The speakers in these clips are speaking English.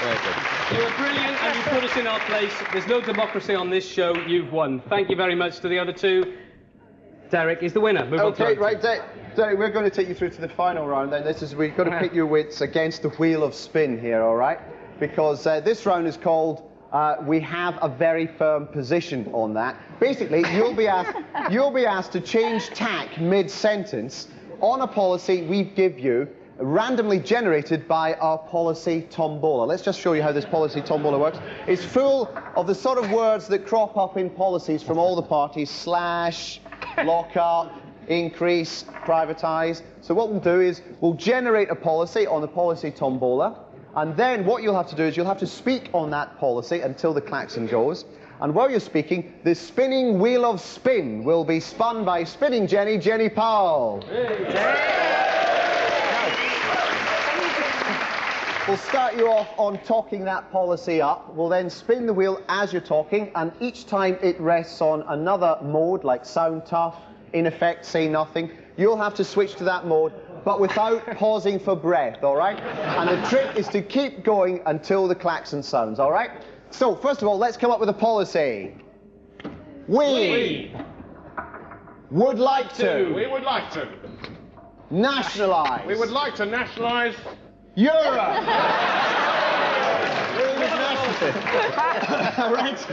Very good. You were brilliant and you put us in our place. There's no democracy on this show. You've won. Thank you very much to the other two. Derek is the winner. Move okay, on to right, Derek, we're going to take you through to the final round. Then we've got to pit your wits against the wheel of spin here, all right? Because this round is called We Have a Very Firm Position on That. Basically, you'll be asked to change tack mid-sentence on a policy we give you, randomly generated by our policy tombola. Let's just show you how this policy tombola works. It's full of the sort of words that crop up in policies from all the parties: slash, lock up, increase, privatise. So what we'll do is we'll generate a policy on the policy tombola, and then what you'll have to do is you'll have to speak on that policy until the klaxon goes. And while you're speaking, the spinning wheel of spin will be spun by spinning Jenny, Jenny Powell. We'll start you off on talking that policy up. We'll then spin the wheel as you're talking, and each time it rests on another mode, like sound tough, in effect, say nothing, you'll have to switch to that mode, but without pausing for breath, all right? And the trick is to keep going until the klaxon sounds, all right? So, first of all, let's come up with a policy. We would like to. We would like to. Nationalise. We would like to nationalise. Europe. Right.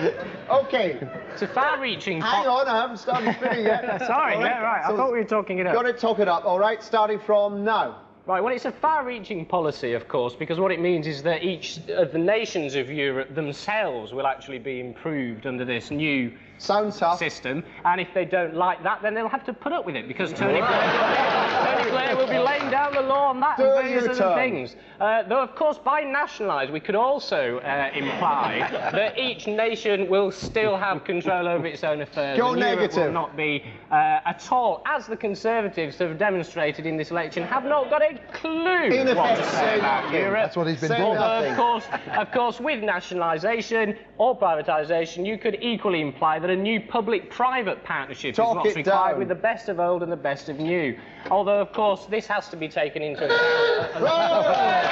Okay. It's a far-reaching... Hang on, I haven't started spinning yet. Sorry, right. yeah, right. So I thought we were talking it up. Got to talk it up, all right, starting from now. Right, well, it's a far-reaching policy, of course, because what it means is that each of the nations of Europe themselves will actually be improved under this new system, and if they don't like that, then they'll have to put up with it, because Tony Blair will be laying down the law on that and various other things. Though, of course, by nationalise, we could also imply that each nation will still have control over its own affairs. Go and negative. Europe will not be at all, as the Conservatives have demonstrated in this election, have not got a clue what to say about Europe. That's what he's been doing. Of course, with nationalisation or privatisation, you could equally imply that a new public-private partnership is what's required with the best of old and the best of new. Although, of course, this has to be taken into account. Well done.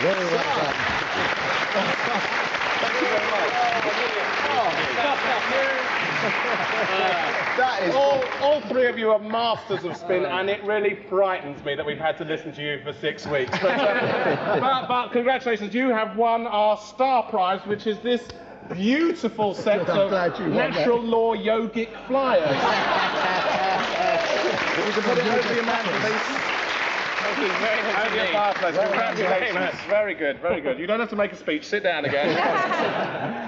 Very well done. Thank you very much. That is all three of you are masters of spin, and it really frightens me that we've had to listen to you for 6 weeks. But congratulations, you have won our star prize, which is this beautiful set of natural law yogic flyers. You can put it over your mantelpiece. Thank you very much. Over your fireplace. Congratulations. Very good, very good. You don't have to make a speech. Sit down again.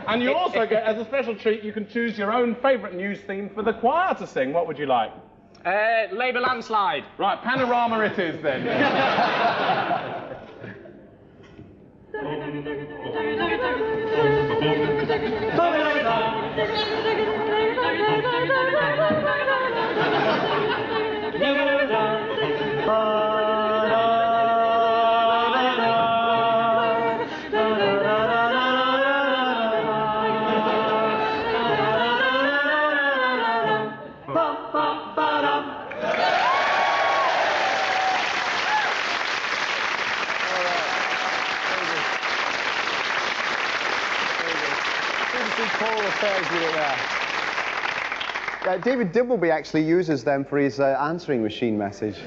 And you also get, as a special treat, you can choose your own favourite news theme for the choir to sing. What would you like? Labour landslide. Right, panorama it is then. David Dimbleby actually uses them for his answering machine message.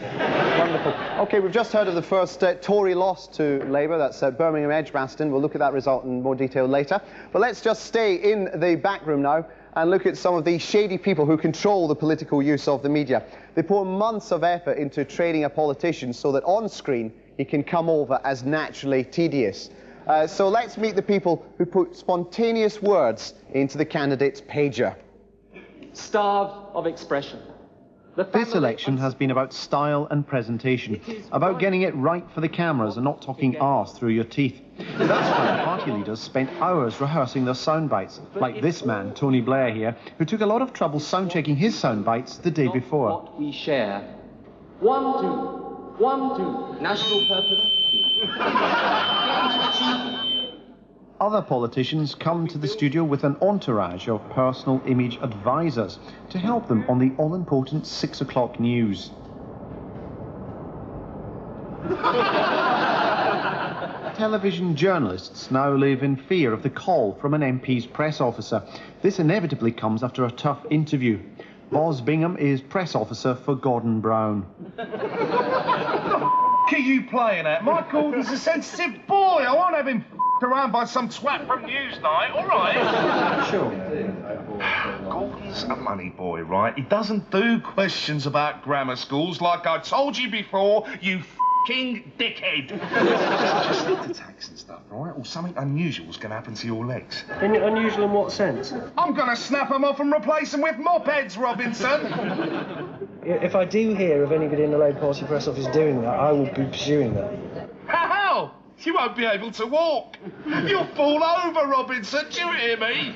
Wonderful. OK, we've just heard of the first Tory loss to Labour. That's Birmingham Edgbaston. We'll look at that result in more detail later. But let's just stay in the back room now and look at some of the shady people who control the political use of the media. They pour months of effort into training a politician so that on screen he can come over as naturally tedious. So let's meet the people who put spontaneous words into the candidate's pager. Starved of expression. This election has been about style and presentation, about getting it right for the cameras and not talking arse through your teeth. That's why the party leaders spent hours rehearsing their sound bites, like this man, Tony Blair here, who took a lot of trouble sound-checking his sound bites the day before. What we share. 1, 2, 1, 2. National purpose. Other politicians come to the studio with an entourage of personal image advisors to help them on the all-important 6 o'clock news. Television journalists now live in fear of the call from an MP's press officer. This inevitably comes after a tough interview. Boz Bingham is press officer for Gordon Brown. Are you playing at? My Gordon's a sensitive boy. I won't have him around by some twat from Newsnight, all right? Sure. Gordon's a money boy, right? He doesn't do questions about grammar schools like I told you before, you f***ing dickhead. Just stick to tax and stuff, all right? Or something unusual's going to happen to your legs. Unusual in what sense? I'm going to snap them off and replace them with mop heads, Robinson. If I do hear of anybody in the Labour Party press office doing that, I will be pursuing that. How? You won't be able to walk. You'll fall over, Robinson. Do you hear me?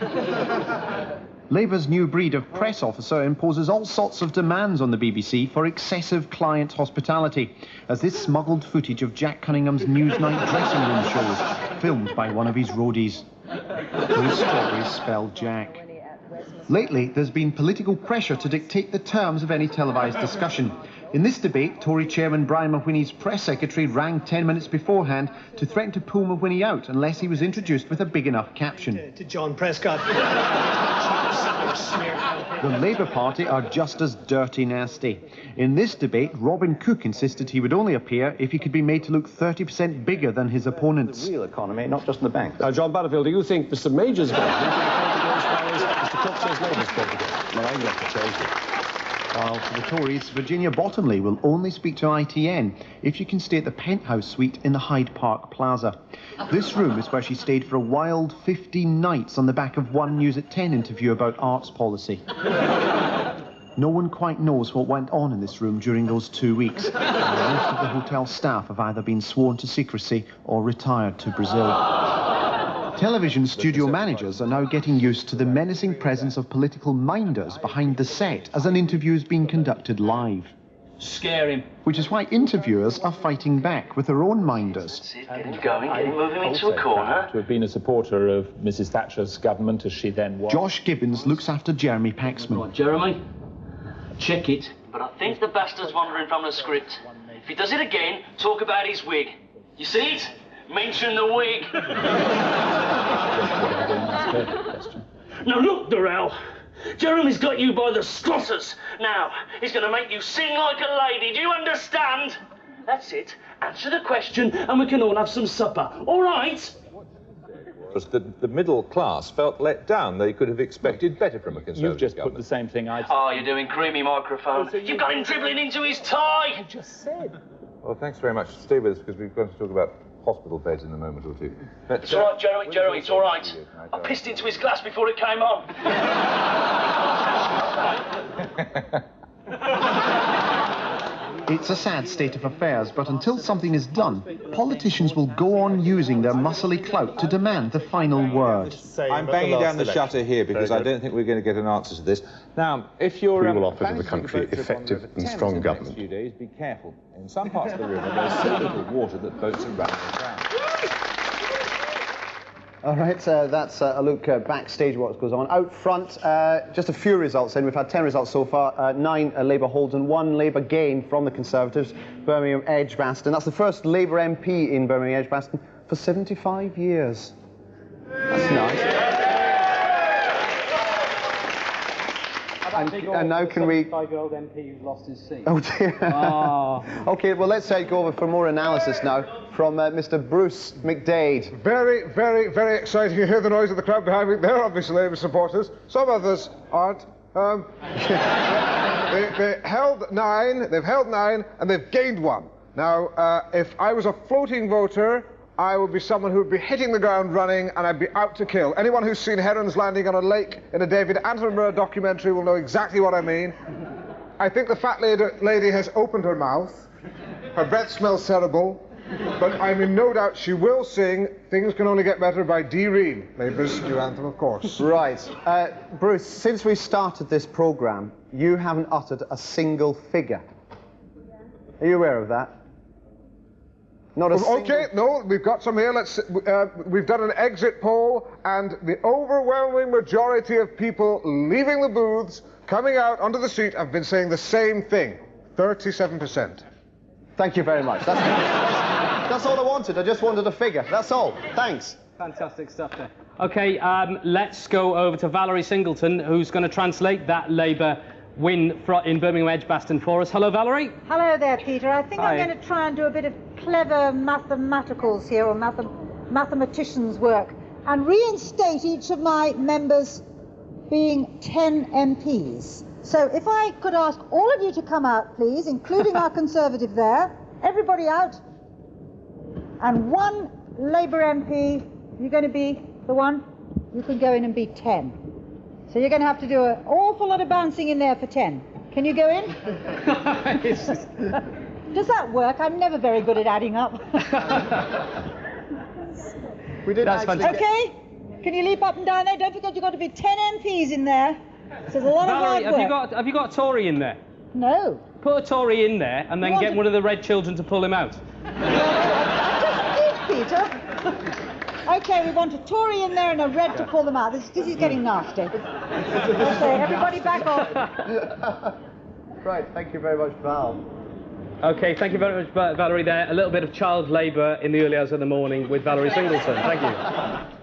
Labour's new breed of press officer imposes all sorts of demands on the BBC for excessive client hospitality, as this smuggled footage of Jack Cunningham's Newsnight dressing room shows, filmed by one of his roadies. Those stories spell Jack. Lately, there's been political pressure to dictate the terms of any televised discussion. In this debate, Tory chairman Brian Mahwini's press secretary rang 10 minutes beforehand to threaten to pull Mahwini out unless he was introduced with a big enough caption. To John Prescott. The Labour Party are just as dirty nasty. In this debate, Robin Cook insisted he would only appear if he could be made to look 30% bigger than his opponents. The real economy, not just in the bank. John Butterfield, do you think Mr Major's government Mr Cook says Labour's going to go? Well, I'm going to change it. While for the Tories, Virginia Bottomley will only speak to ITN if she can stay at the penthouse suite in the Hyde Park Plaza. This room is where she stayed for a wild 15 nights on the back of one News at 10 interview about arts policy. No one quite knows what went on in this room during those 2 weeks. And most of the hotel staff have either been sworn to secrecy or retired to Brazil. Television studio managers are now getting used to the menacing presence of political minders behind the set as an interview is being conducted live. Scare him. Which is why interviewers are fighting back with their own minders. Get him going, get him moving into a corner. To have been a supporter of Mrs Thatcher's government as she then was. Josh Gibbons looks after Jeremy Paxman. Right, Jeremy, check it. But I think the bastard's wandering from the script. If he does it again, talk about his wig. You see it? Mention the wig. Now look, Durrell. Jeremy's got you by the strotters. Now, he's going to make you sing like a lady. Do you understand? That's it. Answer the question and we can all have some supper. All right? The middle class felt let down. They could have expected better from a Conservative You've just government. put the same thing I... Oh, you're doing creamy microphone. You've got him dribbling into his tie. I just said. Well, thanks very much. Stay with us because we've got to talk about hospital beds in a moment or two. But, it's all right, Jeremy, it's all right. I pissed into his glass before it came on. It's a sad state of affairs, but until something is done, politicians will go on using their muscly clout to demand the final word. I'm banging down the shutter here because I don't think we're going to get an answer to this. Now, if you're... We will offer to the country effective and strong government. Few days, be careful. In some parts of the river, there's so little water that boats are running aground. All right, that's a look backstage what goes on. Out front, just a few results in. We've had 10 results so far. 9 Labour holds and 1 Labour gain from the Conservatives. Birmingham Edgbaston. That's the first Labour MP in Birmingham Edgbaston for 75 years. That's nice. And now can we... 5-year-old MP who's lost his seat. Oh dear. Oh. OK, well let's go over for more analysis now from Mr. Bruce McDade. Very, very, very exciting. You hear the noise of the crowd behind me. They're obviously Labour supporters. Some others aren't. They held 9. They've held 9 and they've gained 1. Now, if I was a floating voter, I would be someone who would be hitting the ground running and I'd be out to kill. Anyone who's seen herons landing on a lake in a David Attenborough documentary will know exactly what I mean. I think the fat lady has opened her mouth. Her breath smells terrible. But I'm in no doubt she will sing Things Can Only Get Better by Dee Reed, Labour's new anthem, of course. Right. Bruce, since we started this programme, you haven't uttered a single figure. Are you aware of that? Not a OK, no, we've got some here. We've done an exit poll, and the overwhelming majority of people leaving the booths, coming out onto the street, have been saying the same thing. 37%. Thank you very much. That's all I wanted. I just wanted a figure. That's all. Thanks. Fantastic stuff there. OK, let's go over to Valerie Singleton, who's going to translate that Labour win in Birmingham Edgbaston for us. Hello, Valerie. Hello there, Peter. I think Hi. I'm going to try and do a bit of clever mathematicals here, or mathematicians' work, and reinstate each of my members being 10 MPs. So if I could ask all of you to come out, please, including our Conservative there. Everybody out. And one Labour MP, you're going to be the one, you can go in and be 10. So you're going to have to do an awful lot of bouncing in there for 10. Can you go in? Does that work? I'm never very good at adding up. We did. That's fantastic. Okay? Can you leap up and down there? Don't forget you've got to be 10 MPs in there. So there's a lot Valerie, of hard work. have you got a Tory in there? No. Put a Tory in there and then get one of the red children to pull him out. I just did, Peter. Okay, we want a Tory in there and a red to pull them out. This is getting nasty. Okay, everybody back off. Right, thank you very much, Val. OK, thank you very much, Valerie there. A little bit of child labour in the early hours of the morning with Valerie Singleton. Thank you.